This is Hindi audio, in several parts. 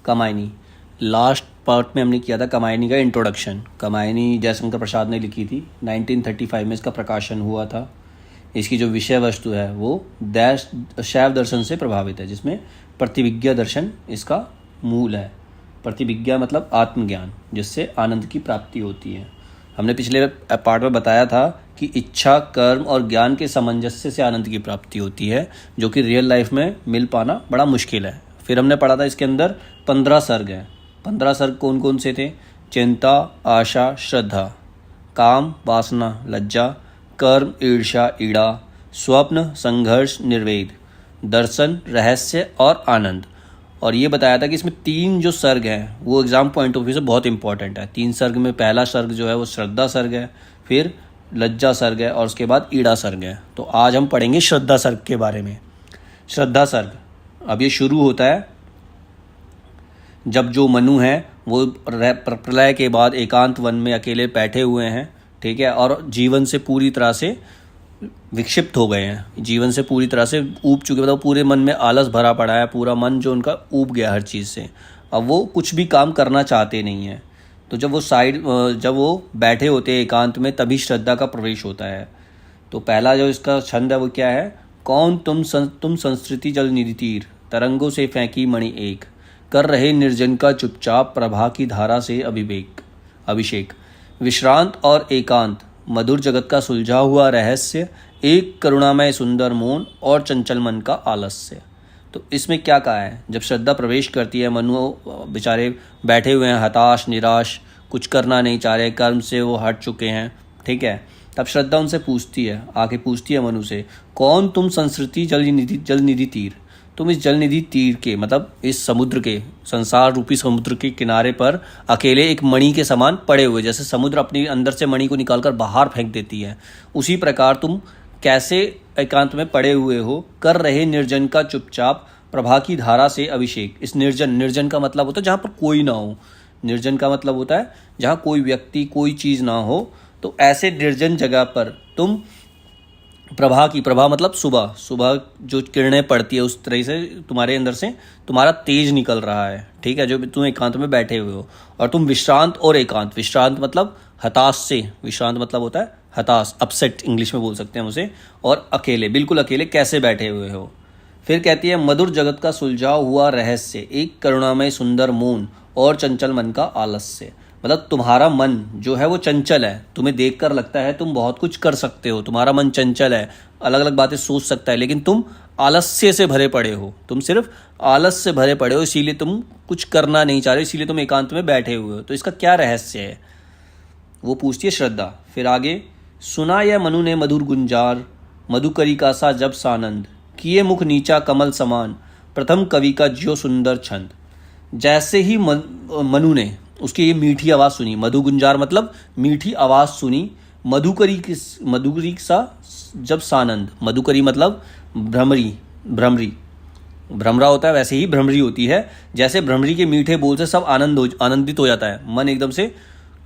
कामायनी। लास्ट पार्ट में हमने किया था कामायनी का इंट्रोडक्शन। कामायनी जयशंकर प्रसाद ने लिखी थी, 1935 में इसका प्रकाशन हुआ था। इसकी जो विषय वस्तु है वो शैव दर्शन से प्रभावित है, जिसमें प्रतिविज्ञा दर्शन इसका मूल है। प्रतिविज्ञा मतलब आत्मज्ञान, जिससे आनंद की प्राप्ति होती है। हमने पिछले पार्ट में बताया था कि इच्छा, कर्म और ज्ञान के सामंजस्य से आनंद की प्राप्ति होती है, जो कि रियल लाइफ में मिल पाना बड़ा मुश्किल है। फिर हमने पढ़ा था इसके अंदर 15 सर्ग हैं। 15 सर्ग कौन कौन से थे? चिंता, आशा, श्रद्धा, काम, वासना, लज्जा, कर्म, ईर्ष्या, ईड़ा, स्वप्न, संघर्ष, निर्वेद, दर्शन, रहस्य और आनंद। और ये बताया था कि इसमें 3 जो सर्ग हैं वो एग्जाम पॉइंट ऑफ व्यू से बहुत इंपॉर्टेंट है। 3 सर्ग में पहला सर्ग जो है वो श्रद्धा सर्ग है, फिर लज्जा सर्ग है और उसके बाद ईड़ा सर्ग है। तो आज हम पढ़ेंगे श्रद्धा सर्ग के बारे में। श्रद्धा सर्ग अब ये शुरू होता है जब जो मनु है वो प्रलय के बाद एकांत वन में अकेले बैठे हुए हैं, ठीक है, और जीवन से पूरी तरह से विक्षिप्त हो गए हैं, जीवन से पूरी तरह से ऊब चुके, मतलब पूरे मन में आलस भरा पड़ा है, पूरा मन जो उनका ऊब गया हर चीज़ से। अब वो कुछ भी काम करना चाहते नहीं हैं। तो जब वो बैठे होते हैं एकांत में, तभी श्रद्धा का प्रवेश होता है। तो पहला जो इसका छंद है वो क्या है? कौन तुम संस्कृति जल निधि तीर, तरंगों से फेंकी मणि एक, कर रहे निर्जन का चुपचाप, प्रभा की धारा से अभिषेक, विश्रांत और एकांत, मधुर जगत का सुलझा हुआ रहस्य, एक करुणामय सुंदर मौन और चंचल मन का आलस्य। तो इसमें क्या कहा है? जब श्रद्धा प्रवेश करती है, मनु बेचारे बैठे हुए हैं हताश, निराश, कुछ करना नहीं चाह रहे, कर्म से वो हट चुके हैं, ठीक है। तब श्रद्धा उनसे पूछती है, आके पूछती है मनु से, कौन तुम संस्कृति जल निधि तीर, तुम इस जल निधि तीर के, मतलब इस समुद्र के, संसार रूपी समुद्र के किनारे पर अकेले एक मणि के समान पड़े हुए, जैसे समुद्र अपनी अंदर से मणि को निकालकर बाहर फेंक देती है, उसी प्रकार तुम कैसे एकांत में पड़े हुए हो, कर रहे निर्जन का चुपचाप, प्रभा की धारा से अभिषेक। इस निर्जन का मतलब होता है जहाँ पर कोई ना हो। निर्जन का मतलब होता है जहाँ कोई व्यक्ति, कोई चीज़ ना हो। तो ऐसे निर्जन जगह पर तुम प्रभा मतलब सुबह जो किरणें पड़ती है, उस तरह से तुम्हारे अंदर से तुम्हारा तेज निकल रहा है, ठीक है, जो तुम एकांत में बैठे हुए हो। और तुम विश्रांत और एकांत, विश्रांत मतलब हताश से, विश्रांत मतलब होता है हताश, अपसेट इंग्लिश में बोल सकते हैं उसे, और अकेले, बिल्कुल अकेले कैसे बैठे हुए हो। फिर कहती है, मधुर जगत का सुलझा हुआ रहस्य, एक करुणामय सुंदर मौन और चंचल मन का आलस्य। मतलब तुम्हारा मन जो है वो चंचल है, तुम्हें देखकर लगता है तुम बहुत कुछ कर सकते हो, तुम्हारा मन चंचल है, अलग अलग बातें सोच सकता है, लेकिन तुम आलस्य से भरे पड़े हो, तुम सिर्फ आलस से भरे पड़े हो, इसीलिए तुम कुछ करना नहीं चाह रहे, इसीलिए तुम एकांत में बैठे हुए हो। तो इसका क्या रहस्य है वो पूछती है श्रद्धा। फिर आगे, सुना यह मनु ने मधुर गुंजार, मधुकरी का सा जब सानंद, किए मुख नीचा कमल समान, प्रथम कवि का ज्यो सुंदर छंद। जैसे ही मनु ने उसकी ये मीठी आवाज़ सुनी, मधु गुंजार मतलब मीठी आवाज़ सुनी, मधुकरी सा जब सानंद, मधुकरी मतलब भ्रमरा होता है, वैसे ही भ्रमरी होती है। जैसे भ्रमरी के मीठे बोल से सब आनंदित हो जाता है, मन एकदम से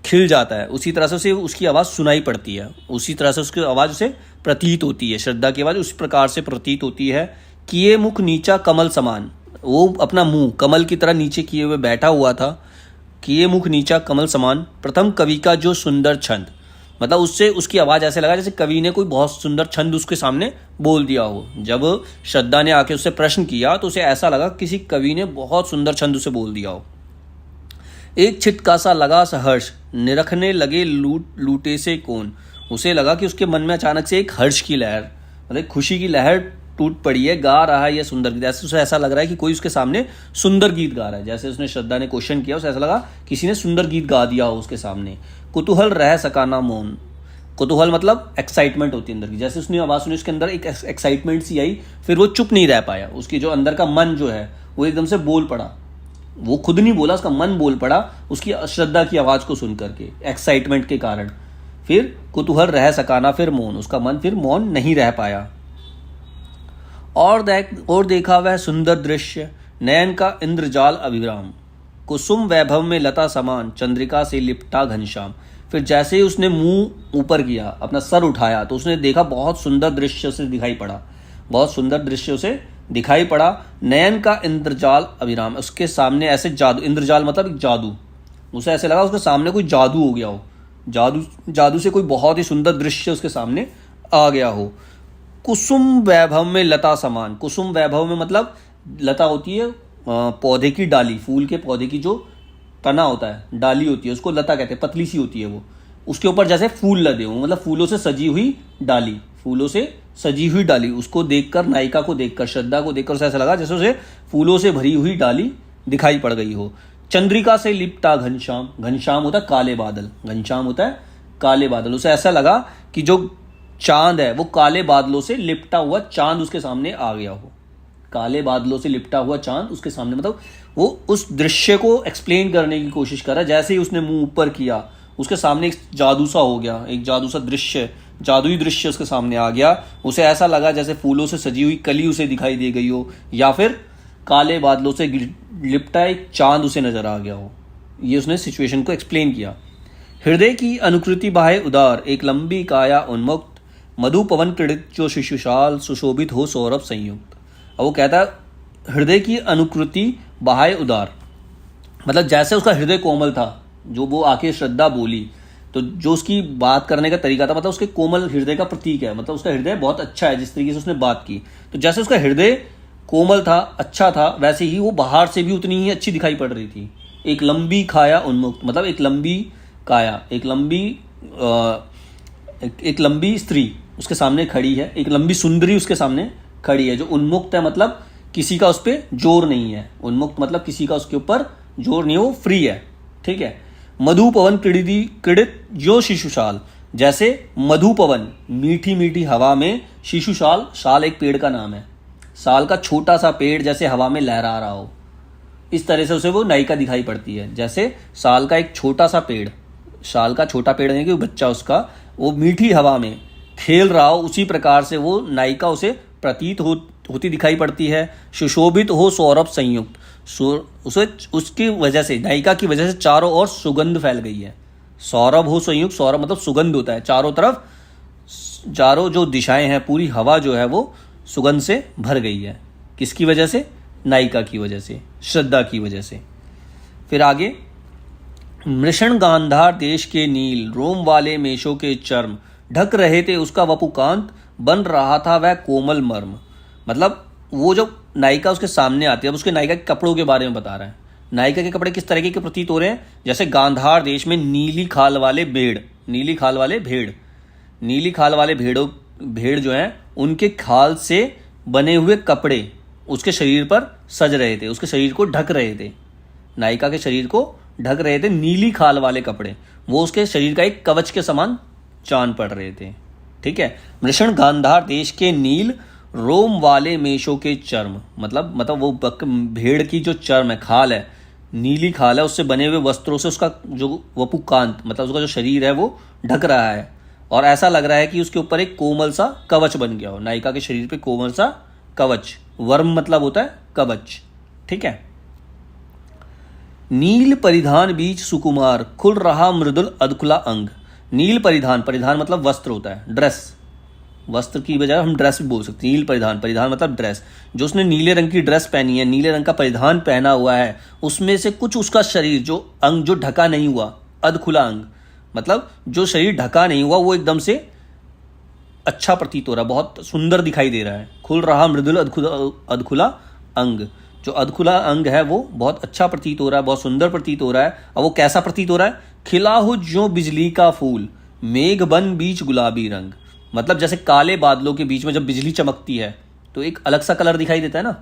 खिल जाता है, उसी तरह से उसे उसकी आवाज़ सुनाई पड़ती है, उसी तरह से उसकी आवाज़ उसे प्रतीत होती है। श्रद्धा की आवाज़ उस प्रकार से प्रतीत होती है। किए मुख नीचा कमल समान, वो अपना मुंह कमल की तरह नीचे किए हुए बैठा हुआ था। किए मुख नीचा कमल समान, प्रथम कवि का जो सुंदर छंद, मतलब उससे उसकी आवाज़ ऐसे लगा जैसे कवि ने कोई बहुत सुंदर छंद उसके सामने बोल दिया हो। जब श्रद्धा ने आके उससे प्रश्न किया तो उसे ऐसा लगा किसी कवि ने बहुत सुंदर छंद उसे बोल दिया हो। एक छिटका सा लगा सहर्ष, निरखने लगे लूटे से कौन, उसे लगा कि उसके मन में अचानक से एक हर्ष की लहर, मतलब खुशी की लहर टूट पड़ी है, गा रहा है यह सुंदर गीत। ऐसे उसे ऐसा लग रहा है कि कोई उसके सामने सुंदर गीत गा रहा है। जैसे उसने श्रद्धा ने क्वेश्चन किया, उसे ऐसा लगा किसी ने सुंदर गीत गा दिया हो उसके सामने। कुतूहल रह सका ना मौन, कुतूहल मतलब एक्साइटमेंट होती है अंदर की। जैसे उसने आवाज़ सुनी, उसके अंदर एक एक्साइटमेंट सी आई, फिर वो चुप नहीं रह पाया, उसकी जो अंदर का मन जो है वो एकदम से बोल पड़ा। वो खुद नहीं बोला, उसका मन बोल पड़ा उसकी श्रद्धा की आवाज़ को सुन करके, एक्साइटमेंट के कारण। फिर कुतूहल रह सकाना, फिर मौन, उसका मन फिर मौन नहीं रह पाया। और देखा वह सुंदर दृश्य, नयन का इंद्रजाल अभिराम, कुसुम वैभव में लता समान, चंद्रिका से लिपटा घनश्याम। फिर जैसे ही उसने मुंह ऊपर किया, अपना सर उठाया, तो उसने देखा बहुत सुंदर दृश्य उसे दिखाई पड़ा, बहुत सुंदर दृश्य उसे दिखाई पड़ा, नयन का इंद्रजाल अभिराम, उसके सामने ऐसे जादू, इंद्रजाल मतलब एक जादू, उसे ऐसे लगा उसके सामने कोई जादू हो गया हो, जादू जादू से कोई बहुत ही सुंदर दृश्य उसके सामने आ गया हो। कुसुम वैभव में लता समान, कुसुम वैभव में मतलब लता होती है पौधे की डाली, फूल के पौधे की जो तना होता है, डाली होती है, उसको लता कहते हैं, पतली सी होती है वो, उसके ऊपर जैसे फूल लदे हो, मतलब फूलों से सजी हुई डाली, फूलों से सजी हुई डाली, उसको देखकर, नायिका को देखकर, श्रद्धा को देखकर उसे ऐसा लगा जैसे उसे फूलों से भरी हुई डाली दिखाई पड़ गई हो। चंद्रिका से लिपटा घनश्याम, घनश्याम होता है काले बादल, घनश्याम होता है काले बादल, उसे ऐसा लगा कि जो चांद है वो काले बादलों से लिपटा हुआ चांद उसके सामने आ गया हो, काले बादलों से लिपटा हुआ चांद उसके सामने, मतलब वो उस दृश्य को एक्सप्लेन करने की कोशिश कर रहा है। जैसे ही उसने मुंह ऊपर किया, उसके सामने एक जादू सा हो गया, एक जादू सा दृश्य, जादुई दृश्य उसके सामने आ गया। उसे ऐसा लगा जैसे फूलों से सजी हुई कली उसे दिखाई दे गई हो, या फिर काले बादलों से लिपटा एक चांद उसे नजर आ गया हो। ये उसने सिचुएशन को एक्सप्लेन किया। हृदय की अनुकृति बाहे उदार, एक लंबी काया उन्मुक्त, मधु पवन क्रीड़ित जो शिशुशाल, सुशोभित हो सौरभ संयुक्त। अब वो कहता है हृदय की अनुकृति बाहे उदार, मतलब जैसे उसका हृदय कोमल था, जो वो आके श्रद्धा बोली तो जो उसकी बात करने का तरीका था, मतलब उसके कोमल हृदय का प्रतीक है, मतलब उसका हृदय बहुत अच्छा है जिस तरीके से उसने बात की। तो जैसे उसका हृदय कोमल था, अच्छा था, वैसे ही वो बाहर से भी उतनी ही अच्छी दिखाई पड़ रही थी। एक लंबी काया उन्मुक्त, मतलब एक लंबी काया, एक लंबी स्त्री उसके सामने खड़ी है, एक लंबी सुंदरी उसके सामने खड़ी है, जो उन्मुक्त है, मतलब किसी का उस पर जोर नहीं है, उन्मुक्त मतलब किसी का उसके ऊपर जोर नहीं है, वो फ्री है, ठीक है। मधु पवन क्रीड़ित जो शिशुशाल, जैसे मधु पवन मीठी मीठी हवा में, शिशुशाल, शाल एक पेड़ का नाम है, साल का छोटा सा पेड़ जैसे हवा में लहरा रहा हो, इस तरह से उसे वो नायिका दिखाई पड़ती है। जैसे साल का एक छोटा सा पेड़, साल का छोटा पेड़ नहीं कि बच्चा उसका, वो मीठी हवा में खेल रहा हो, उसी प्रकार से वो नायिका उसे प्रतीत होती दिखाई पड़ती है। सुशोभित हो सौरभ संयुक्त, उसे उसकी वजह से, नायिका की वजह से चारों ओर सुगंध फैल गई है। सौरभ हो संयुक्त, सौरभ मतलब सुगंध होता है, चारों तरफ, चारों जो दिशाएं हैं, पूरी हवा जो है वो सुगंध से भर गई है। किसकी वजह से? नायिका की वजह से, श्रद्धा की वजह से। फिर आगे, मृषण गांधार देश के नील, रोम वाले मेषों के चर्म, ढक रहे थे उसका वपुकांत, बन रहा था वह कोमल मर्म। मतलब वो जब नायिका उसके सामने आती है, अब उसके नायिका के कपड़ों के बारे में बता रहा है। नायिका के कपड़े किस तरीके के प्रतीत हो रहे हैं? जैसे गांधार देश में नीली खाल वाले भेड़, नीली खाल वाले भेड़, नीली खाल वाले भेड़ जो हैं, उनके खाल से बने हुए कपड़े उसके शरीर पर सज रहे थे, उसके शरीर को ढक रहे थे, नायिका के शरीर को ढक रहे थे नीली खाल वाले कपड़े, वो उसके शरीर का एक कवच के समान चांद पड़ रहे थे, ठीक है। मृषण गांधार देश के नील, रोम वाले मेषों के चर्म, मतलब वो भेड़ की जो चर्म है, खाल है, नीली खाल है, उससे बने हुए वस्त्रों से उसका जो वपुकांत, मतलब उसका जो शरीर है वो ढक रहा है, और ऐसा लग रहा है कि उसके ऊपर एक कोमल सा कवच बन गया हो, नायिका के शरीर पे कोमल सा कवच, वर्म मतलब होता है कवच, ठीक है। नील परिधान बीच सुकुमार, खुल रहा मृदुल अधखुला अंग। नील परिधान, परिधान मतलब वस्त्र होता है, ड्रेस, वस्त्र की बजाय हम ड्रेस भी बोल सकते हैं। नील परिधान, परिधान मतलब ड्रेस, जो उसने नीले रंग की ड्रेस पहनी है, नीले रंग का परिधान पहना हुआ है, उसमें से कुछ उसका शरीर, जो अंग जो ढका नहीं हुआ, अधखुला अंग मतलब जो शरीर ढका नहीं हुआ, वो एकदम से अच्छा प्रतीत हो रहा है, बहुत सुंदर दिखाई दे रहा है। खुल रहा मृदुल अधखुला अंग, जो अधखुला अंग है वो बहुत अच्छा प्रतीत हो रहा है, बहुत सुंदर प्रतीत हो रहा है। और वो कैसा प्रतीत हो रहा है? खिला हो जो बिजली का फूल, मेघ बन बीच गुलाबी रंग, मतलब जैसे काले बादलों के बीच में जब बिजली चमकती है तो एक अलग सा कलर दिखाई देता है ना,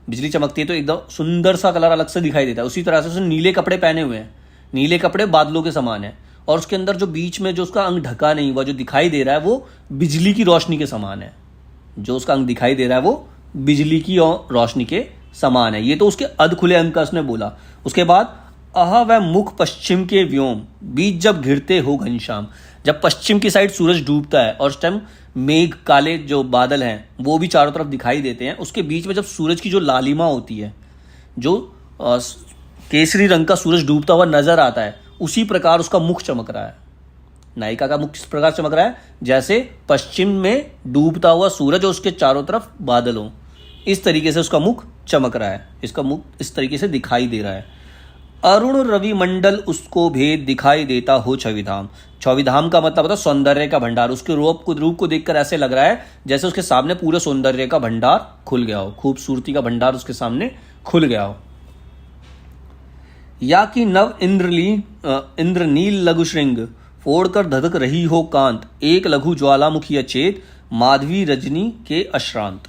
बिजली चमकती है तो एकदम सुंदर सा कलर अलग से दिखाई देता है। उसी तरह से उसने नीले कपड़े पहने हुए हैं, नीले कपड़े बादलों के समान है, और उसके अंदर जो बीच में जो उसका अंग ढका नहीं हुआ, जो दिखाई दे रहा है, वो बिजली की रोशनी के समान है। जो उसका अंग दिखाई दे रहा है वो बिजली की रोशनी के समान है। ये तो उसके अधखुले अंग का उसने बोला। उसके बाद, अह वह मुख पश्चिम के व्योम, बीच जब घिरते हो घनश्याम, जब पश्चिम की साइड सूरज डूबता है और उस टाइम मेघ, काले जो बादल हैं वो भी चारों तरफ दिखाई देते हैं, उसके बीच में जब सूरज की जो लालिमा होती है, जो केसरी रंग का सूरज डूबता हुआ नजर आता है, उसी प्रकार उसका मुख चमक रहा है। नायिका का मुख किस प्रकार चमक रहा है? जैसे पश्चिम में डूबता हुआ सूरज और उसके चारों तरफ बादल हो, इस तरीके से उसका मुख चमक रहा है, इसका मुख इस तरीके से दिखाई दे रहा है। अरुण रवि मंडल उसको भेद दिखाई देता हो छविधाम। छविधाम का मतलब होता है सौंदर्य का भंडार। उसके रूप को देखकर ऐसे लग रहा है जैसे उसके सामने पूरे सौंदर्य का भंडार खुल गया हो, खूबसूरती का भंडार उसके सामने खुल गया हो। या कि नव इंद्रनील लघु श्रृंग फोड़कर धधक रही हो कांत, एक लघु ज्वालामुखी अचेत माधवी रजनी के अश्रांत।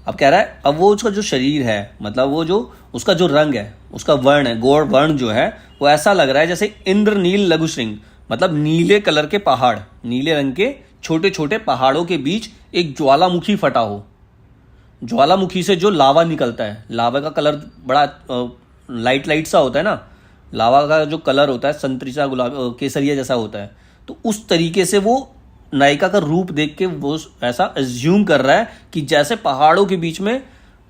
अब कह रहा है अब वो उसका जो शरीर है, मतलब वो जो उसका जो रंग है, उसका वर्ण है, गौर वर्ण जो है वो ऐसा लग रहा है जैसे इंद्रनील लघु श्रृंग, मतलब नीले कलर के पहाड़, नीले रंग के छोटे छोटे पहाड़ों के बीच एक ज्वालामुखी फटा हो। ज्वालामुखी से जो लावा निकलता है, लावा का कलर बड़ा लाइट लाइट सा होता है ना, लावा का जो कलर होता है संतरी सा, गुलाब, केसरिया जैसा होता है। तो उस तरीके से वो नायिका का रूप देख के वो ऐसा अज्यूम कर रहा है कि जैसे पहाड़ों के बीच में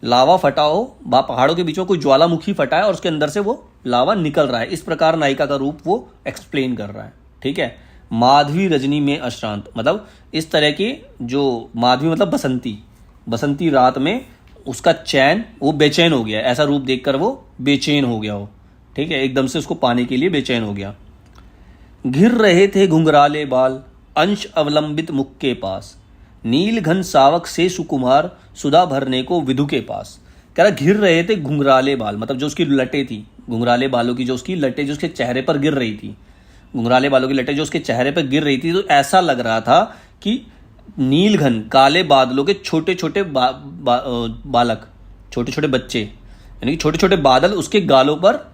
लावा फटा हो, पहाड़ों के बीच में कोई ज्वालामुखी फटा है और उसके अंदर से वो लावा निकल रहा है। इस प्रकार नायिका का रूप वो एक्सप्लेन कर रहा है। ठीक है। माधवी रजनी में अश्रांत, मतलब इस तरह की जो माधवी मतलब बसंती, बसंती रात में उसका चैन, वो बेचैन हो गया, ऐसा रूप देखकर वो बेचैन हो गया हो। ठीक है, एकदम से उसको पाने के लिए बेचैन हो गया। घिर रहे थे घुंघराले बाल अंश अवलंबित मुख के पास, नील घन सावक से सुकुमार सुधा भरने को विधु के पास। कह रहा घिर रहे थे घुंघराले बाल, मतलब जो उसकी लटें थी, घुंघराले बालों की जो उसकी लटें जो उसके चेहरे पर गिर रही थी, घुंघराले बालों की लटें जो उसके चेहरे पर गिर रही थी, तो ऐसा लग रहा था कि नील घन काले बादलों के छोटे छोटे बालक, छोटे छोटे बच्चे, यानी कि छोटे छोटे बादल उसके गालों पर,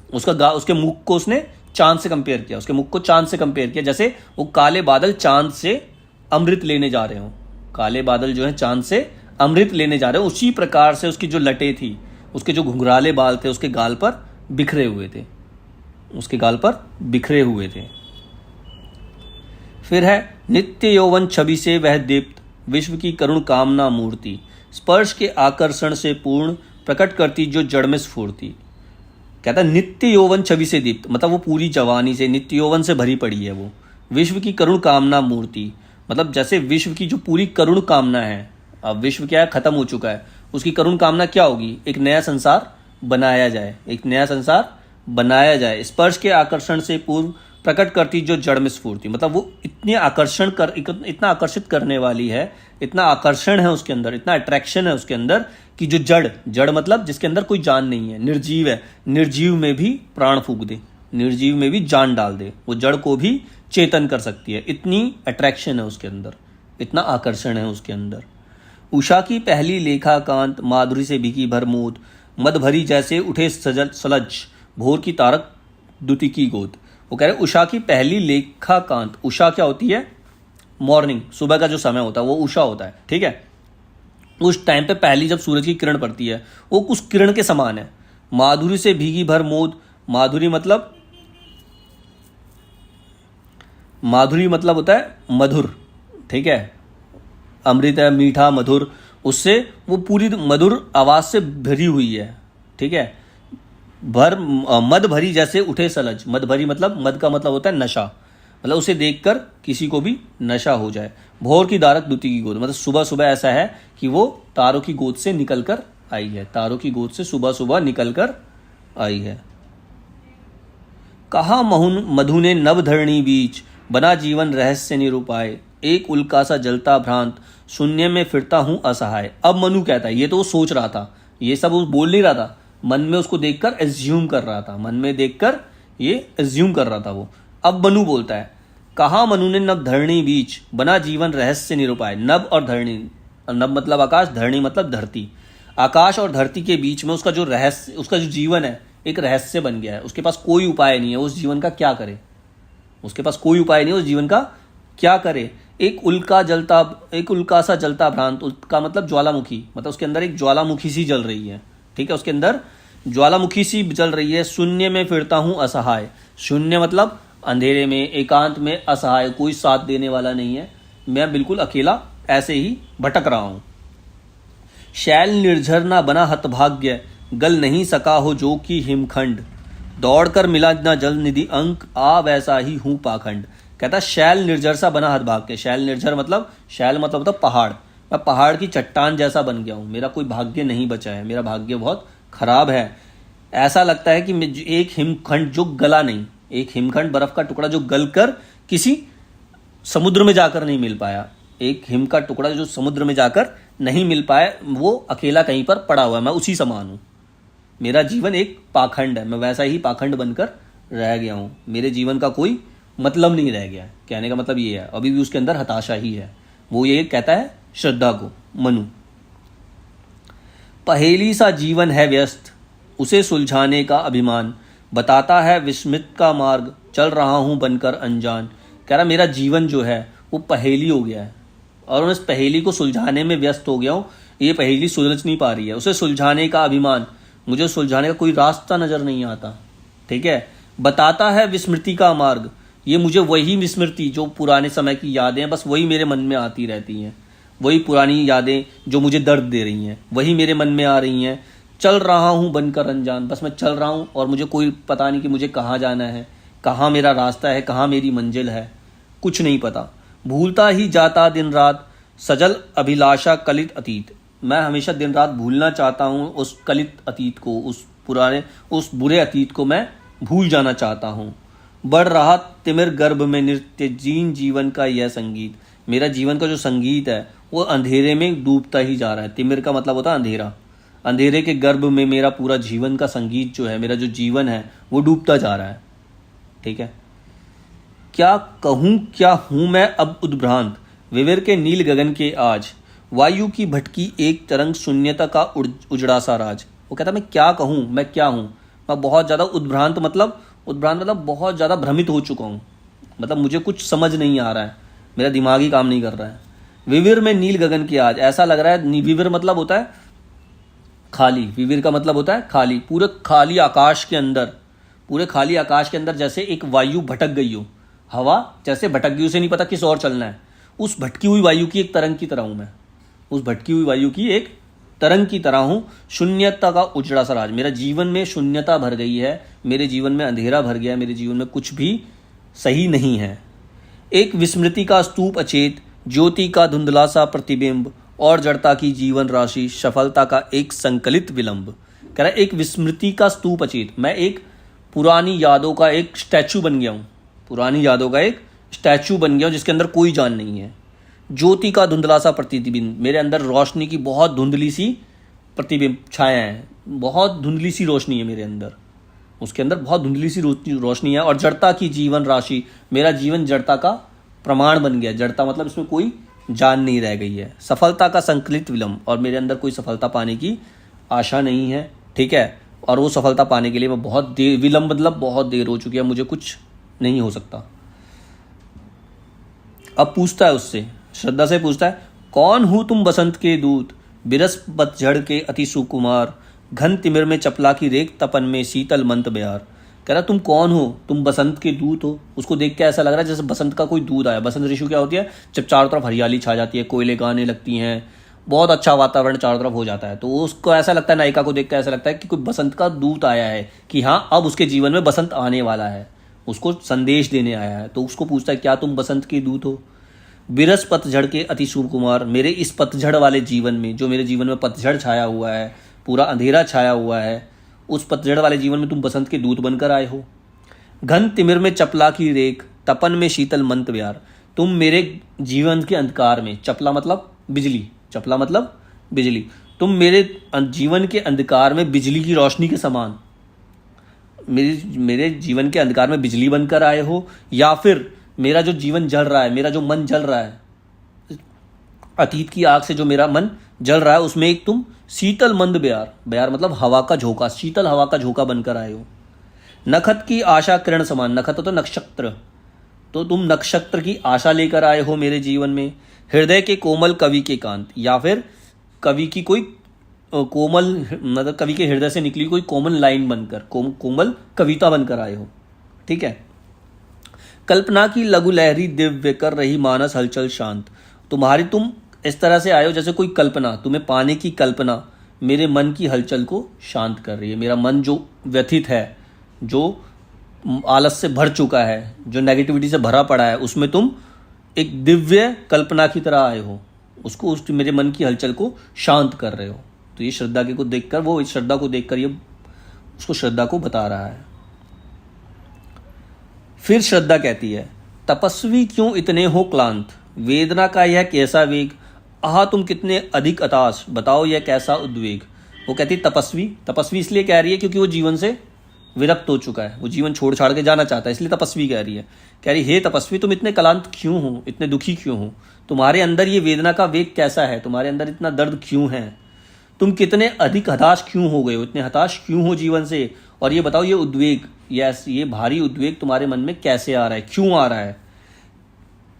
उसके मुख को उसने चांद से कंपेयर किया, उसके मुख को चांद से कंपेयर किया, जैसे वो काले बादल चांद से अमृत लेने जा रहे हो, काले बादल जो है चांद से अमृत लेने जा रहे हो। उसी प्रकार से उसकी जो लटें थी, उसके जो घुंघराले बाल थे उसके गाल पर बिखरे हुए थे, उसके गाल पर बिखरे हुए थे। फिर है नित्य यौवन छवि से वह दीप्त, विश्व की करुण कामना मूर्ति, स्पर्श के आकर्षण से पूर्ण प्रकट करती जो जड़ में स्फूर्ति। कहता है नित्य यौवन छवि से दीप्त, मतलब वो पूरी जवानी से, नित्य यौवन से भरी पड़ी है वो। विश्व की करुण कामना मूर्ति, मतलब जैसे विश्व की जो पूरी करुण कामना है, अब विश्व क्या है, खत्म हो चुका है, उसकी करुण कामना क्या होगी, एक नया संसार बनाया जाए, एक नया संसार बनाया जाए। स्पर्श के आकर्षण से पूर्व प्रकट करती जो जड़ में स्फूर्ति, मतलब वो इतना आकर्षित करने वाली है, इतना आकर्षण है उसके अंदर, इतना अट्रैक्शन है उसके अंदर कि जो जड़ मतलब जिसके अंदर कोई जान नहीं है, निर्जीव है, निर्जीव में भी प्राण फूंक दे, निर्जीव में भी जान डाल दे, वो जड़ को भी चेतन कर सकती है। इतनी अट्रैक्शन है उसके अंदर, इतना आकर्षण है उसके अंदर। उषा की पहली लेखा कांत माधुरी से भीगी भरमोद, मद भरी जैसे उठे सलज भोर की तारक दुति की गोद। वो कह रहे उषा की पहली लेखा कांत, उषा क्या होती है, मॉर्निंग, सुबह का जो समय होता है वो उषा होता है। ठीक है, उस टाइम पे पहली जब सूरज की किरण पड़ती है वो उस किरण के समान है। माधुरी से भीगी भर मोद, माधुरी मतलब होता है मधुर। ठीक है, अमृत है, मीठा मधुर, उससे वो पूरी मधुर आवाज से भरी हुई है। ठीक है, मद भरी जैसे उठे सलज, मद भरी मतलब मद का मतलब होता है नशा, मतलब उसे देखकर किसी को भी नशा हो जाए। भोर की दारक दुति की गोद, मतलब सुबह सुबह ऐसा है कि वो तारों की गोद से निकल कर आई है, तारों की गोद से सुबह सुबह निकल कर आई है। कहा मधु ने नव धरणी बीच, बना जीवन रहस्य निरूपाय, एक उल्का सा जलता भ्रांत, शून्य में फिरता हूं असहाय। अब मनु कहता है, ये तो वो सोच रहा था, ये सब वो बोल नहीं रहा था, मन में उसको देखकर एज्यूम कर रहा था, मन में देखकर ये एज्यूम कर रहा था वो। अब मनु बोलता है, कहा मनु ने नभ धरणी बीच, बना जीवन रहस्य निरूपाय। नभ और धरणी, नभ मतलब आकाश, धरणी मतलब धरती, आकाश और धरती के बीच में उसका जो रहस्य, उसका जो जीवन है एक रहस्य बन गया है। उसके पास कोई उपाय नहीं है, उस जीवन का क्या करे, उसके पास कोई उपाय नहीं है, उस जीवन का क्या करे। एक उल्का सा जलता भ्रांत, उल्का मतलब ज्वालामुखी, मतलब उसके अंदर एक ज्वालामुखी सी जल रही है। ठीक है, उसके अंदर ज्वालामुखी सी जल रही है। शून्य में फिरता हूं असहाय, शून्य मतलब अंधेरे में, एकांत में, असहाय, कोई साथ देने वाला नहीं है, मैं बिल्कुल अकेला ऐसे ही भटक रहा हूं। शैल निर्झर ना बना हतभाग्य, गल नहीं सका हो जो कि हिमखंड, दौड़कर मिला ना जल निधि अंक, आ वैसा ही हूं पाखंड। कहता शैल निर्झर सा बना हतभाग्य, शैल निर्झर मतलब, शैल मतलब पहाड़, मैं पहाड़ की चट्टान जैसा बन गया हूँ, मेरा कोई भाग्य नहीं बचा है, मेरा भाग्य बहुत खराब है। ऐसा लगता है कि एक हिमखंड जो गला नहीं, एक हिमखंड बर्फ का टुकड़ा जो गल कर किसी समुद्र में जाकर नहीं मिल पाया, एक हिम का टुकड़ा जो समुद्र में जाकर नहीं मिल पाया, वो अकेला कहीं पर पड़ा हुआ है, मैं उसी समान हूँ। मेरा जीवन एक पाखंड है, मैं वैसा ही पाखंड बनकर रह गया हूँ, मेरे जीवन का कोई मतलब नहीं रह गया है। कहने का मतलब ये है, अभी भी उसके अंदर हताशा ही है। वो ये कहता है श्रद्धा को, मनु। पहेली सा जीवन है व्यस्त, उसे सुलझाने का अभिमान, बताता है विस्मित का मार्ग, चल रहा हूं बनकर अनजान। कह रहा मेरा जीवन जो है वो पहेली हो गया है और मैं इस पहेली को सुलझाने में व्यस्त हो गया हूँ। ये पहेली सुलझ नहीं पा रही है, उसे सुलझाने का अभिमान, मुझे सुलझाने का कोई रास्ता नजर नहीं आता। ठीक है, बताता है विस्मृति का मार्ग, ये मुझे वही विस्मृति जो पुराने समय की यादें हैं, बस वही मेरे मन में आती रहती हैं, वही पुरानी यादें जो मुझे दर्द दे रही हैं वही मेरे मन में आ रही हैं। चल रहा हूँ बनकर अनजान, बस मैं चल रहा हूँ और मुझे कोई पता नहीं कि मुझे कहाँ जाना है, कहाँ मेरा रास्ता है, कहाँ मेरी मंजिल है, कुछ नहीं पता। भूलता ही जाता दिन रात, सजल अभिलाषा कलित अतीत, मैं हमेशा दिन रात भूलना चाहता हूँ उस कलित अतीत को, उस पुराने उस बुरे अतीत को मैं भूल जाना चाहता हूँ। बढ़ रहा तिमिर गर्भ में नृत्य, जीवन का यह संगीत, मेरा जीवन का जो संगीत है वो अंधेरे में डूबता ही जा रहा है। तिमिर का मतलब होता है अंधेरा, अंधेरे के गर्भ में मेरा पूरा जीवन का संगीत जो है, मेरा जो जीवन है वो डूबता जा रहा है। ठीक है, क्या कहूँ क्या हूँ मैं अब उद्भ्रांत, विविर के नील गगन के आज, वायु की भटकी एक तरंग, शून्यता का उजड़ा सा राज। वो कहता मैं क्या कहूँ, मैं क्या हूँ, मैं बहुत ज़्यादा उद्भ्रांत मतलब बहुत ज़्यादा भ्रमित हो चुका हूँ, मतलब मुझे कुछ समझ नहीं आ रहा है, मेरा दिमाग ही काम नहीं कर रहा है। विविर में नील गगन की आज, ऐसा लग रहा है, विविर मतलब होता है खाली, विविर का मतलब होता है खाली, पूरे खाली आकाश के अंदर, पूरे खाली आकाश के अंदर जैसे एक वायु भटक गई हो, हवा जैसे भटक गई, उसे नहीं पता किस ओर चलना है, उस भटकी हुई वायु की एक तरंग की तरह हूं मैं, उस भटकी हुई वायु की एक तरंग की तरह हूं। शून्यता का उजड़ा सा राज, मेरा जीवन में शून्यता भर गई है, मेरे जीवन में अंधेरा भर गया है, मेरे जीवन में कुछ भी सही नहीं है। एक विस्मृति का स्तूप अचेत, ज्योति का धुंधला सा प्रतिबिंब, और जड़ता की जीवन राशि, सफलता का एक संकलित विलंब। कह रहा है एक विस्मृति का स्तूप अचेत, मैं एक पुरानी यादों का एक स्टैचू बन गया हूँ, पुरानी यादों का एक स्टैचू बन गया हूँ जिसके अंदर कोई जान नहीं है। ज्योति का धुंधला सा प्रतिबिंब, मेरे अंदर रोशनी की बहुत धुंधली सी प्रतिबिंब छाया है, बहुत धुंधली सी रोशनी है मेरे अंदर, उसके अंदर बहुत धुंधली सी रोशनी है। और जड़ता की जीवन राशि, मेरा जीवन जड़ता का प्रमाण बन गया, जड़ता मतलब इसमें कोई जान नहीं रह गई है। सफलता का संकलित विलंब, और मेरे अंदर कोई सफलता पाने की आशा नहीं है। ठीक है, और वो सफलता पाने के लिए मैं बहुत देर, विलंब मतलब बहुत देर हो चुकी है, मुझे कुछ नहीं हो सकता। अब पूछता है उससे, श्रद्धा से पूछता है, कौन हूं तुम बसंत के दूत, बिरस पतझड़ के अति सुकुमार, घन तिमिर में चपला की रेख, तपन में शीतल मंत बयार। कह रहा तुम कौन हो, तुम बसंत के दूत हो। उसको देख के ऐसा लग रहा है जैसे बसंत का कोई दूत आया। बसंत ऋतु क्या होती है, जब चारों तरफ हरियाली छा जाती है, कोयले गाने लगती हैं, बहुत अच्छा वातावरण चारों तरफ हो जाता है, तो उसको ऐसा लगता है, नायिका को देख कर ऐसा लगता है कि कोई बसंत का दूत आया है, कि हाँ अब उसके जीवन में बसंत आने वाला है, उसको संदेश देने आया है। तो उसको पूछता है, क्या तुम बसंत के दूत हो। बिरस पतझड़ के अति शुभ कुमार, मेरे इस पतझड़ वाले जीवन में, जो मेरे जीवन में पतझड़ छाया हुआ है, पूरा अंधेरा छाया हुआ है, उस पतझड़ वाले जीवन में तुम बसंत के दूत बनकर आए हो। घन तिमिर में चपला की रेख, तपन में शीतल मंत व्यार, तुम मेरे जीवन के अंधकार में, चपला मतलब बिजली, चपला मतलब बिजली, तुम मेरे जीवन के अंधकार में बिजली की रोशनी के समान, मेरे जीवन के अंधकार में बिजली बनकर आए हो, या फिर मेरा जो जीवन जल रहा है, मेरा जो मन जल रहा है, अतीत की आग से जो मेरा मन जल रहा है, उसमें एक तुम शीतल मंद बयार, बयार मतलब हवा का झोंका, शीतल हवा का झोंका बनकर आए हो। नखत की आशा किरण समान, नखत तो नक्षत्र, तो तुम नक्षत्र की आशा लेकर आए हो मेरे जीवन में। हृदय के कोमल कवि के कांत, या फिर कवि की कोई कोमल, मतलब कवि के हृदय से निकली कोई कोमल लाइन बनकर, कोमल कविता बनकर आए हो। ठीक है, कल्पना की लघु लहरी दिव्य कर रही मानस हलचल शांत, तुम इस तरह से आए हो जैसे कोई कल्पना, तुम्हें पाने की कल्पना मेरे मन की हलचल को शांत कर रही है। मेरा मन जो व्यथित है, जो आलस से भर चुका है, जो नेगेटिविटी से भरा पड़ा है, उसमें तुम एक दिव्य कल्पना की तरह आए हो, उसको, उस मेरे मन की हलचल को शांत कर रहे हो। तो ये श्रद्धा के को देखकर, वो इस श्रद्धा को देखकर ये उसको श्रद्धा को बता रहा है। फिर श्रद्धा कहती है, तपस्वी क्यों इतने हो क्लांत, वेदना का यह कैसा वेग, आह तुम कितने अधिक हताश, बताओ यह कैसा उद्वेग। वो कहती तपस्वी, तपस्वी इसलिए कह रही है क्योंकि वो जीवन से विरक्त हो चुका है, वो जीवन छोड़ छाड़ के जाना चाहता है, इसलिए तपस्वी कह रही है। कह रही हे तपस्वी, तुम इतने क्लांत क्यों हो, इतने दुखी क्यों हो, तुम्हारे अंदर ये वेदना का वेग कैसा है, तुम्हारे अंदर इतना दर्द क्यों है, तुम कितने अधिक हताश क्यों हो गए हो, इतने हताश क्यों हो जीवन से, और ये बताओ ये उद्वेग, ये भारी उद्वेग तुम्हारे मन में कैसे आ रहा है, क्यों आ रहा है।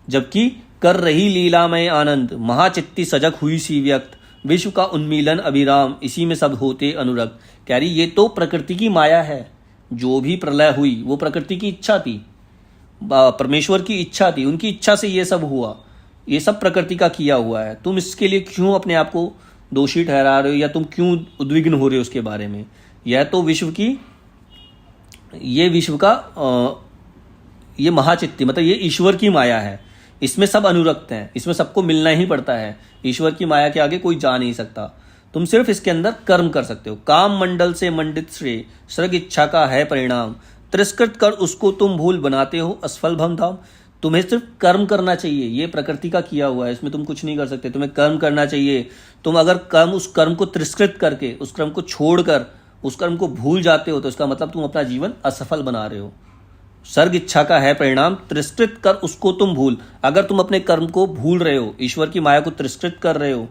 जबकि कर रही लीलामय आनंद, महाचित्ती सजग हुई सी व्यक्त, विश्व का उन्मीलन अभिराम, इसी में सब होते अनुरक्त। कह रही ये तो प्रकृति की माया है, जो भी प्रलय हुई वो प्रकृति की इच्छा थी, परमेश्वर की इच्छा थी, उनकी इच्छा से ये सब हुआ, ये सब प्रकृति का किया हुआ है। तुम इसके लिए क्यों अपने आप को दोषी ठहरा रहे हो, या तुम क्यों उद्विग्न हो रहे हो उसके बारे में। यह तो विश्व की, ये विश्व का ये महाचित्ती मतलब ये ईश्वर की माया है, इसमें सब अनुरक्त हैं, इसमें सबको मिलना ही पड़ता है। ईश्वर की माया के आगे कोई जा नहीं सकता, तुम सिर्फ इसके अंदर कर्म कर सकते हो। काम मंडल से मंडित श्रेय, स्वर्ग इच्छा का है परिणाम, तिरस्कृत कर उसको तुम भूल, बनाते हो असफल भम धाम। तुम्हें सिर्फ कर्म करना चाहिए, ये प्रकृति का किया हुआ है, इसमें तुम कुछ नहीं कर सकते, तुम्हें कर्म करना चाहिए। तुम अगर उस कर्म को तिरस्कृत करके, उस कर्म को छोड़कर उस कर्म को भूल जाते हो, तो इसका मतलब तुम अपना जीवन असफल बना रहे हो। सर्ग इच्छा का है परिणाम, तिरस्कृत कर उसको तुम भूल। अगर तुम अपने कर्म को भूल रहे हो, ईश्वर की माया को तिरस्कृत कर रहे हो,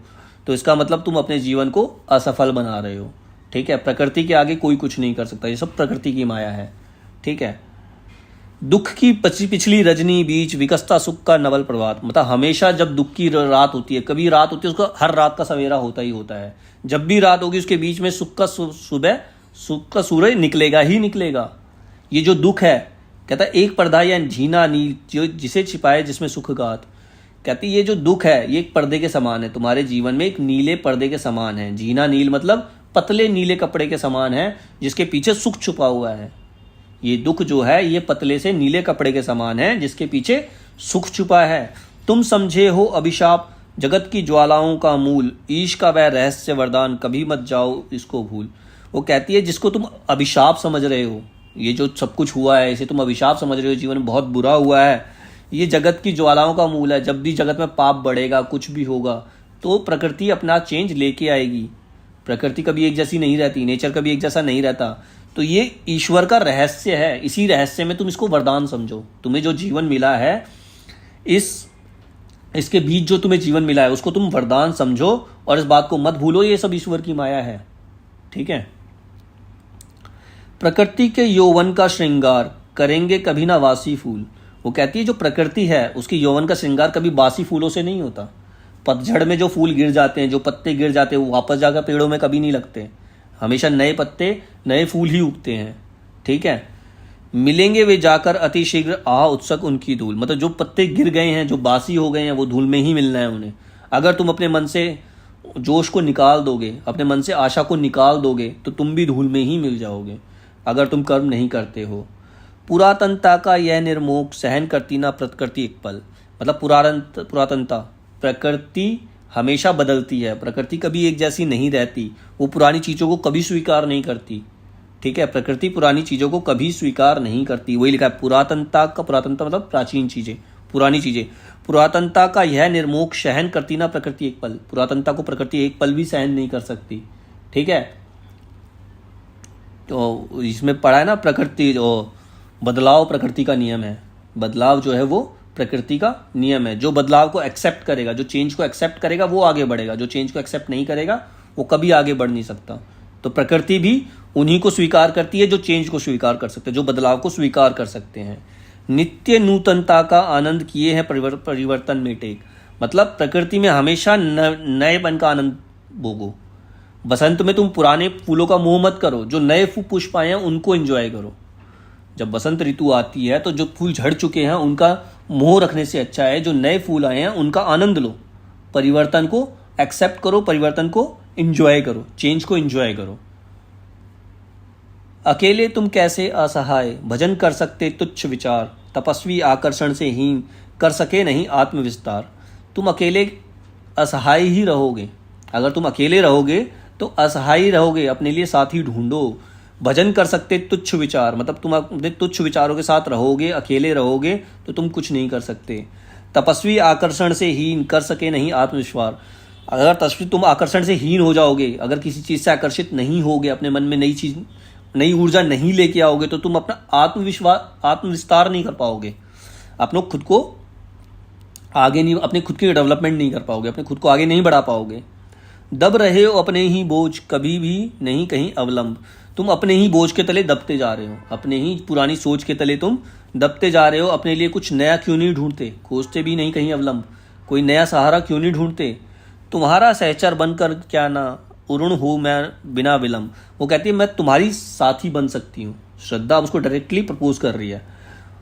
तो इसका मतलब तुम अपने जीवन को असफल बना रहे हो। ठीक है, प्रकृति के आगे कोई कुछ नहीं कर सकता, ये सब प्रकृति की माया है। ठीक है, दुख की पिछली रजनी बीच, विकसता सुख का नवल प्रभात। मतलब हमेशा जब दुख की रात होती है, कभी रात होती है, उसका हर रात का सवेरा होता ही होता है। जब भी रात होगी उसके बीच में सुख का सुख का सूरज निकलेगा ही निकलेगा। ये जो दुख है, कहता है एक पर्दा या झीना नील, जो जिसे छिपाए जिसमें सुख गात। कहती ये जो दुख है ये एक पर्दे के समान है, तुम्हारे जीवन में एक नीले पर्दे के समान है। झीना नील मतलब पतले नीले कपड़े के समान है, जिसके पीछे सुख छुपा हुआ है। ये दुख जो है ये पतले से नीले कपड़े के समान है, जिसके पीछे सुख छुपा है। तुम समझे हो अभिशाप, जगत की ज्वालाओं का मूल, ईश का वह रहस्य वरदान, कभी मत जाओ इसको भूल। वो कहती है जिसको तुम अभिशाप समझ रहे हो, ये जो सब कुछ हुआ है इसे तुम अभिशाप समझ रहे हो, जीवन में बहुत बुरा हुआ है, ये जगत की ज्वालाओं का मूल है। जब भी जगत में पाप बढ़ेगा, कुछ भी होगा, तो प्रकृति अपना चेंज लेके आएगी। प्रकृति कभी एक जैसी नहीं रहती, नेचर कभी एक जैसा नहीं रहता। तो ये ईश्वर का रहस्य है, इसी रहस्य में तुम इसको वरदान समझो। तुम्हें जो जीवन मिला है, इसके बीच जो तुम्हें जीवन मिला है उसको तुम वरदान समझो, और इस बात को मत भूलो ये सब ईश्वर की माया है। ठीक है, प्रकृति के यौवन का श्रृंगार, करेंगे कभी ना वासी फूल। वो कहती है जो प्रकृति है उसकी यौवन का श्रृंगार कभी बासी फूलों से नहीं होता। पतझड़ में जो फूल गिर जाते हैं, जो पत्ते गिर जाते हैं, वो वापस जाकर पेड़ों में कभी नहीं लगते, हमेशा नए पत्ते नए फूल ही उगते हैं। ठीक है, मिलेंगे वे जाकर अति शीघ्र, आ उत्सुक उनकी धूल। मतलब जो पत्ते गिर गए हैं, जो बासी हो गए हैं, वो धूल में ही मिलना है उन्हें। अगर तुम अपने मन से जोश को निकाल दोगे, अपने मन से आशा को निकाल दोगे, तो तुम भी धूल में ही मिल जाओगे, अगर तुम कर्म नहीं करते हो। पुरातनता का यह निर्मोक, सहन करती ना प्रकृति एक पल। मतलब पुरातनता, प्रकृति हमेशा बदलती है, प्रकृति कभी एक जैसी नहीं रहती, वो पुरानी चीज़ों को कभी स्वीकार नहीं करती। ठीक है, प्रकृति पुरानी चीज़ों को कभी स्वीकार नहीं करती, वही लिखा है पुरातनता का। पुरातनता मतलब प्राचीन चीज़ें, पुरानी चीज़ें। पुरातनता का यह निर्मोक, सहन करती ना प्रकृति एक पल। पुरातनता को प्रकृति एक पल भी सहन नहीं कर सकती। ठीक है, तो इसमें पढ़ा है ना, प्रकृति जो बदलाव प्रकृति का नियम है। बदलाव जो है वो प्रकृति का नियम है। जो बदलाव को एक्सेप्ट करेगा, जो चेंज को एक्सेप्ट करेगा, वो आगे बढ़ेगा। जो चेंज को एक्सेप्ट नहीं करेगा वो कभी आगे बढ़ नहीं सकता। तो प्रकृति भी उन्हीं को स्वीकार करती है जो चेंज को स्वीकार कर सकते हैं, जो बदलाव को स्वीकार कर सकते हैं। नित्य नूतनता का आनंद किए हैं परिवर्तन में टेक। मतलब प्रकृति में हमेशा नएपन का आनंद भोगो। बसंत में तुम पुराने फूलों का मोह मत करो, जो नए पुष्प आए हैं उनको एंजॉय करो। जब बसंत ऋतु आती है तो जो फूल झड़ चुके हैं उनका मोह रखने से अच्छा है जो नए फूल आए हैं उनका आनंद लो। परिवर्तन को एक्सेप्ट करो, परिवर्तन को एंजॉय करो, चेंज को एंजॉय करो। अकेले तुम कैसे असहाय, भजन कर सकते तुच्छ विचार, तपस्वी आकर्षण से हीन, कर सके नहीं आत्मविस्तार। तुम अकेले असहाय ही रहोगे। अगर तुम अकेले रहोगे तो असहाय रहोगे, अपने लिए साथी ढूंढो। भजन कर सकते तुच्छ विचार, मतलब तुम अपने तुच्छ विचारों के साथ रहोगे, अकेले रहोगे तो तुम कुछ नहीं कर सकते। तपस्वी आकर्षण से हीन, कर सके नहीं आत्मविश्वास। अगर तपस्वी तुम आकर्षण से हीन हो जाओगे, अगर किसी चीज़ से आकर्षित नहीं होगे, अपने मन में नई चीज नई ऊर्जा नहीं लेके आओगे, तो तुम अपना आत्मविस्तार नहीं कर पाओगे, अपनों खुद को आगे नहीं, अपने खुद की डेवलपमेंट नहीं कर पाओगे, अपने खुद को आगे नहीं बढ़ा पाओगे। दब रहे हो अपने ही बोझ, कभी भी नहीं कहीं अवलंब। तुम अपने ही बोझ के तले दबते जा रहे हो, अपने ही पुरानी सोच के तले तुम दबते जा रहे हो। अपने लिए कुछ नया क्यों नहीं ढूंढते, खोजते भी नहीं कहीं अवलंब, कोई नया सहारा क्यों नहीं ढूंढते। तुम्हारा सहचर बनकर क्या ना उरुण हूँ मैं बिना विलंब। वो कहती है मैं तुम्हारी साथी बन सकती हूँ, श्रद्धा उसको डायरेक्टली प्रपोज कर रही है,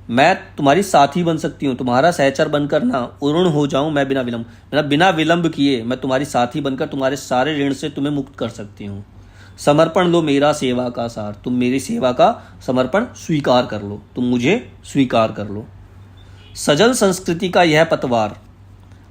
मैं तुम्हारी साथी बन सकती हूँ, तुम्हारा सहचर बनकर ना उरुण हो जाऊं मैं बिना विलंब। मतलब बिना विलंब किए मैं तुम्हारी साथी बनकर तुम्हारे सारे ऋण से तुम्हें मुक्त कर सकती हूँ। समर्पण लो मेरा सेवा का सार, तुम मेरी सेवा का समर्पण स्वीकार कर लो, तुम मुझे स्वीकार कर लो। सजल संस्कृति का यह पतवार,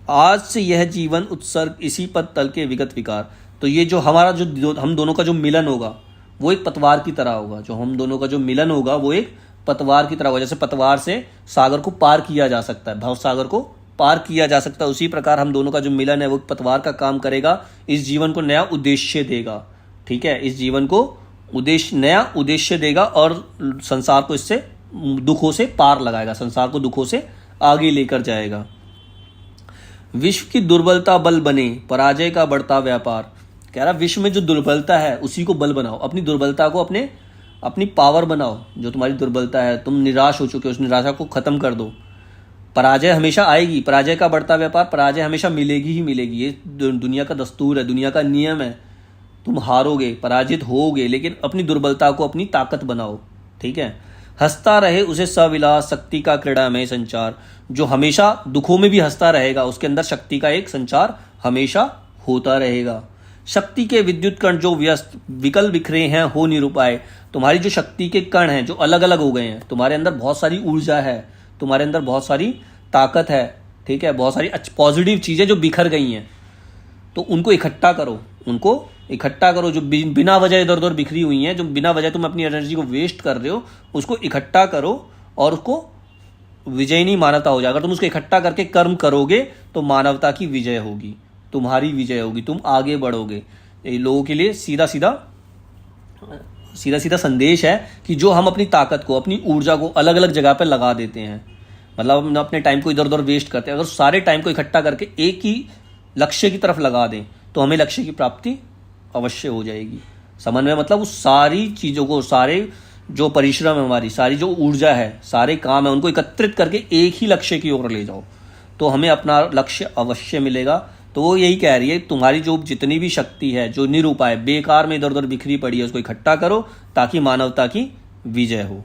आज से यह जीवन उत्सर्ग इसी पद तल के विगत विकार। तो ये जो हमारा जो हम दोनों का जो मिलन होगा वो एक पतवार की तरह होगा, जो हम दोनों का जो मिलन होगा वो एक पतवार की तरह होगा। जैसे पतवार से सागर को पार किया जा सकता है, भव सागर को पार किया जा सकता है, उसी प्रकार हम दोनों का जो मिलन है वो पतवार का काम करेगा, इस जीवन को नया उद्देश्य देगा। ठीक है, इस जीवन को नया उद्देश्य देगा और संसार को इससे दुखों से पार लगाएगा, संसार को दुखों से आगे लेकर जाएगा। विश्व की दुर्बलता बल बने, पराजय का बढ़ता व्यापार। कह रहा विश्व में जो दुर्बलता है उसी को बल बनाओ, अपनी दुर्बलता को अपनी पावर बनाओ। जो तुम्हारी दुर्बलता है, तुम निराश हो चुके हो, उस निराशा को खत्म कर दो। पराजय हमेशा आएगी, पराजय का बढ़ता व्यापार, पराजय हमेशा मिलेगी ही मिलेगी, ये दुनिया का दस्तूर है, दुनिया का नियम है। तुम हारोगे, पराजित होगे, लेकिन अपनी दुर्बलता को अपनी ताकत बनाओ। ठीक है, हंसता रहे उसे सविलास, शक्ति का क्रीड़ा में संचार। जो हमेशा दुखों में भी हंसता रहेगा, उसके अंदर शक्ति का एक संचार हमेशा होता रहेगा। शक्ति के विद्युत कण जो व्यस्त विकल बिखरे हैं हो निरुपाय। तुम्हारी जो शक्ति के कण हैं जो अलग अलग हो गए हैं, तुम्हारे अंदर बहुत सारी ऊर्जा है, तुम्हारे अंदर बहुत सारी ताकत है, ठीक है, बहुत सारी पॉजिटिव चीजें जो बिखर गई हैं, तो उनको इकट्ठा करो, उनको इकट्ठा करो। जो बिना वजह इधर उधर बिखरी हुई हैं, जो बिना वजह तुम अपनी एनर्जी को वेस्ट कर रहे हो, उसको इकट्ठा करो और उसको विजयनी मानवता हो जाए। अगर तुम उसको इकट्ठा करके कर्म करोगे तो मानवता की विजय होगी, तुम्हारी विजय होगी, तुम आगे बढ़ोगे। ये लोगों के लिए सीधा सीधा संदेश है कि जो हम अपनी ताकत को, अपनी ऊर्जा को अलग अलग जगह पर लगा देते हैं, मतलब हम अपने टाइम को इधर उधर वेस्ट करते हैं, अगर सारे टाइम को इकट्ठा करके एक ही लक्ष्य की तरफ लगा दें तो हमें लक्ष्य की प्राप्ति अवश्य हो जाएगी। समन्वय मतलब उस सारी चीज़ों को, सारे जो परिश्रम है हमारी, सारी जो ऊर्जा है, सारे काम है, उनको एकत्रित करके एक ही लक्ष्य की ओर ले जाओ तो हमें अपना लक्ष्य अवश्य मिलेगा। तो वो यही कह रही है, तुम्हारी जो जितनी भी शक्ति है जो निरुपाय बेकार में इधर उधर बिखरी पड़ी है, उसको इकट्ठा करो ताकि मानवता की विजय हो।